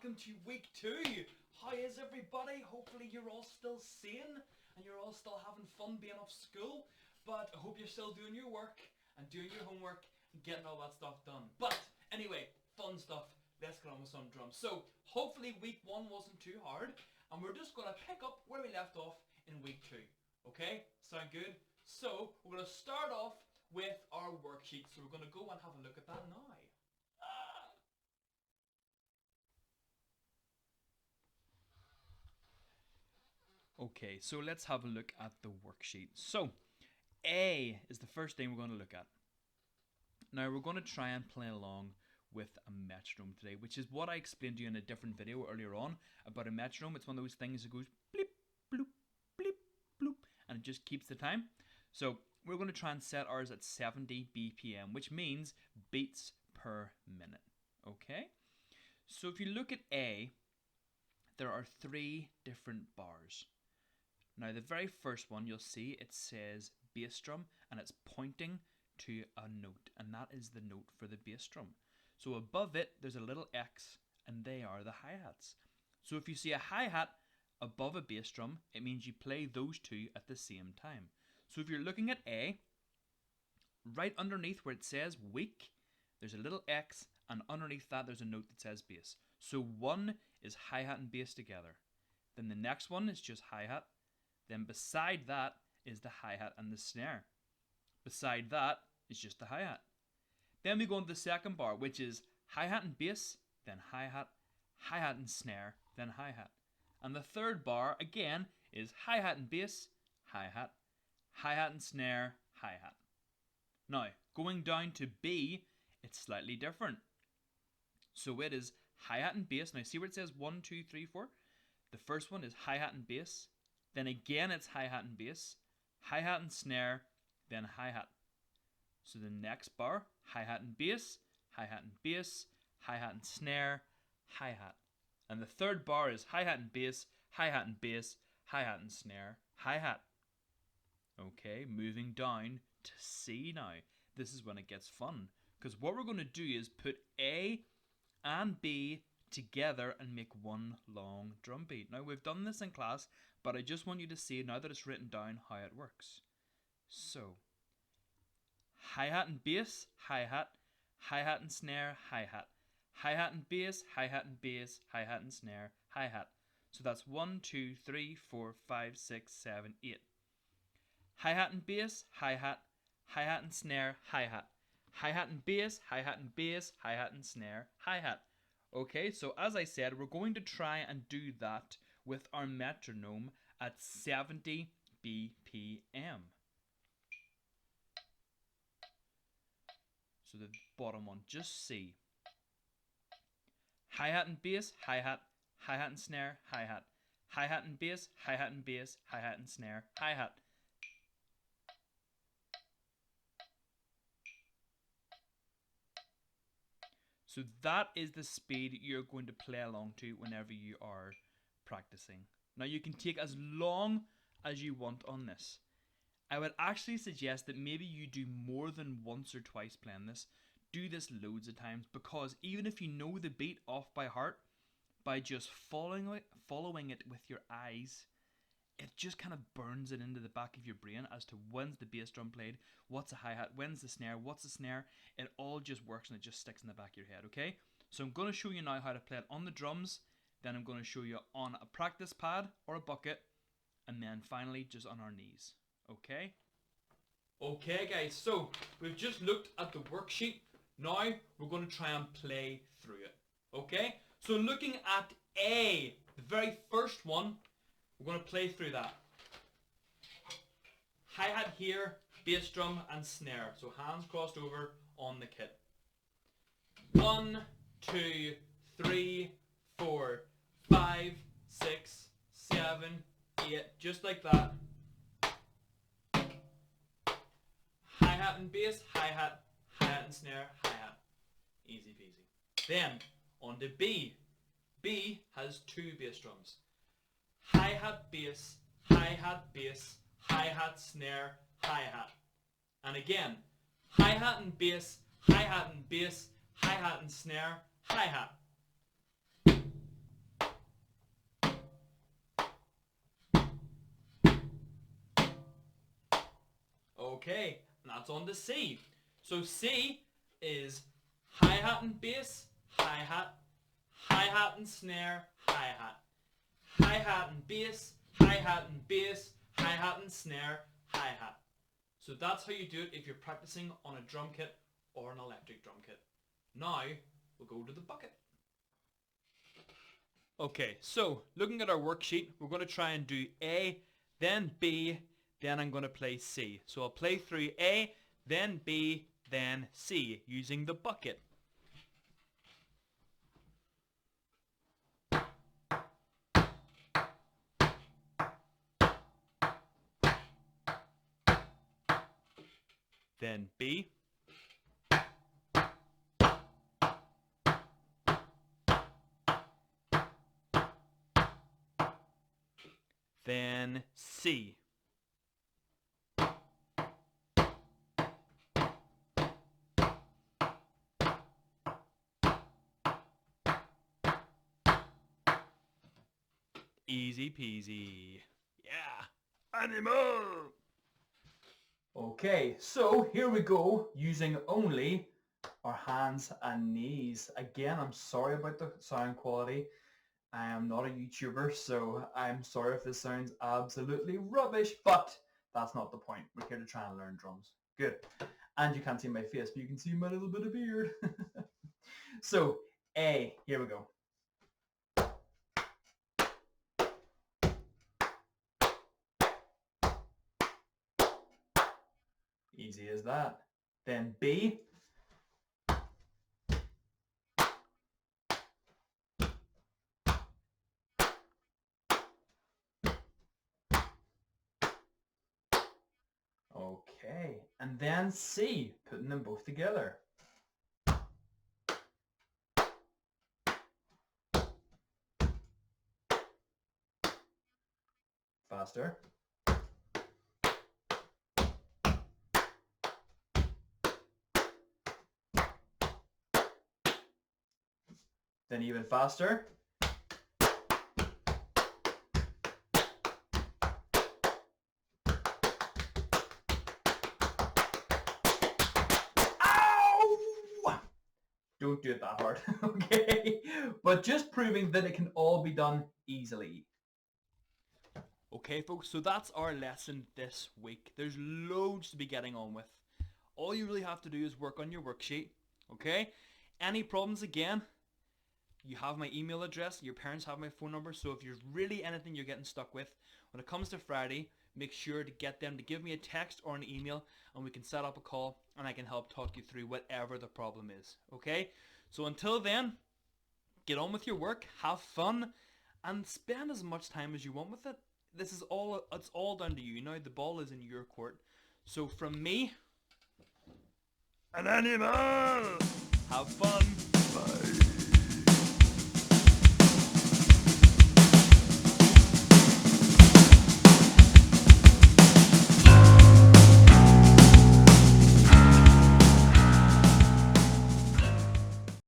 welcome to week 2. How is everybody? Hopefully you're all still sane and you're all still having fun being off school. But I hope you're still doing your work and doing your homework and getting all that stuff done. But anyway, fun stuff. Let's get on with some drums. So hopefully week 1 wasn't too hard, and we're just going to pick up where we left off in week 2. Okay? Sound good? So we're going to start off with our worksheet. So we're going to go and have a look at that now. Okay, so let's have a look at the worksheet. So, A is the first thing we're going to look at. Now, we're going to try and play along with a metronome today, which is what I explained to you in a different video earlier on about a metronome. It's one of those things that goes bleep, bloop, bleep, bloop, and it just keeps the time. So, we're going to try and set ours at 70 BPM, which means beats per minute. Okay? So, if you look at A, there are 3 different bars. Now the very first one you'll see it says bass drum and it's pointing to a note, and that is the note for the bass drum. So above it there's a little X and they are the hi-hats. So if you see a hi-hat above a bass drum, it means you play those 2 at the same time. So if you're looking at A, right underneath where it says weak, there's a little X, and underneath that there's a note that says bass. So one is hi-hat and bass together. Then the next one is just hi-hat. Then beside that is the hi-hat and the snare. Beside that is just the hi-hat. Then we go into the second bar, which is hi-hat and bass, then hi-hat, hi-hat and snare, then hi-hat. And the third bar, again, is hi-hat and bass, hi-hat, hi-hat and snare, hi-hat. Now, going down to B, it's slightly different. So it is hi-hat and bass. Now see where it says 1, 2, 3, 4? The first one is hi-hat and bass. Then again it's hi-hat and bass, hi-hat and snare, then hi-hat. So the next bar, hi-hat and bass, hi-hat and bass, hi-hat and snare, hi-hat. And the third bar is hi-hat and bass, hi-hat and bass, hi-hat and snare, hi-hat. Okay, moving down to C now. This is when it gets fun, because what we're going to do is put A and B together and make one long drum beat. Now we've done this in class, but I just want you to see now that it's written down how it works. So hi-hat and bass, hi-hat, hi-hat and snare, hi-hat, hi-hat and bass, hi-hat and bass, hi-hat and snare, hi-hat. So that's 1, 2, 3, 4, 5, 6, 7, 8. Hi-hat and bass, hi-hat, hi-hat and snare, hi-hat, hi-hat and bass, hi-hat and bass, hi-hat and snare, hi-hat. Okay, so as I said, we're going to try and do that with our metronome at 70 BPM. So the bottom one, just C. Hi-hat and bass, hi-hat, hi-hat and snare, hi-hat, hi-hat and bass, hi-hat and bass, hi-hat and snare, hi-hat. So that is the speed you're going to play along to whenever you are practicing. Now you can take as long as you want on this. I would actually suggest that maybe you do more than once or twice playing this. Do this loads of times, because even if you know the beat off by heart, by just following it with your eyes, it just kind of burns it into the back of your brain as to when's the bass drum played, what's a hi-hat, when's the snare, what's the snare. It all just works and it just sticks in the back of your head, okay? So I'm going to show you now how to play it on the drums, then I'm going to show you on a practice pad or a bucket, and then finally just on our knees, okay? Okay guys, so we've just looked at the worksheet. Now we're going to try and play through it, okay? So looking at A, the very first one, we're going to play through that. Hi-hat here, bass drum and snare. So hands crossed over on the kit. 1, 2, 3, 4, 5, 6, 7, 8. Just like that. Hi-hat and bass, hi-hat, hi-hat and snare, hi-hat. Easy peasy. Then on to B. B has 2 bass drums. Hi-hat, bass, hi-hat, bass, hi-hat, snare, hi-hat. And again, hi-hat and bass, hi-hat and bass, hi-hat and snare, hi-hat. Okay, and that's on to C. So C is hi-hat and bass, hi-hat, hi-hat and snare, hi-hat. Hi-hat and bass, hi-hat and bass, hi-hat and snare, hi-hat. So that's how you do it if you're practicing on a drum kit or an electric drum kit. Now, we'll go to the bucket. Okay, so looking at our worksheet, we're going to try and do A, then B, then I'm going to play C. So I'll play through A, then B, then C, using the bucket. Then B. Then C. Easy peasy. Yeah. Animal! Okay, so here we go, using only our hands and knees. Again, I'm sorry about the sound quality. I am not a YouTuber, so I'm sorry if this sounds absolutely rubbish, but that's not the point. We're here to try and learn drums. Good. And you can't see my face, but you can see my little bit of beard. So, A, here we go. Easy as that. Then B. Okay, and then C, putting them both together. Faster. Then even faster. Ow! Don't do it that hard, okay? But just proving that it can all be done easily. Okay folks, so that's our lesson this week. There's loads to be getting on with. All you really have to do is work on your worksheet, okay? Any problems again, you have my email address, your parents have my phone number, so if there's really anything you're getting stuck with, when it comes to Friday, make sure to get them to give me a text or an email and we can set up a call and I can help talk you through whatever the problem is, okay? So until then, get on with your work, have fun, and spend as much time as you want with it. It's all down to you. Now the ball is in your court. So from me, an animal, have fun. Bye.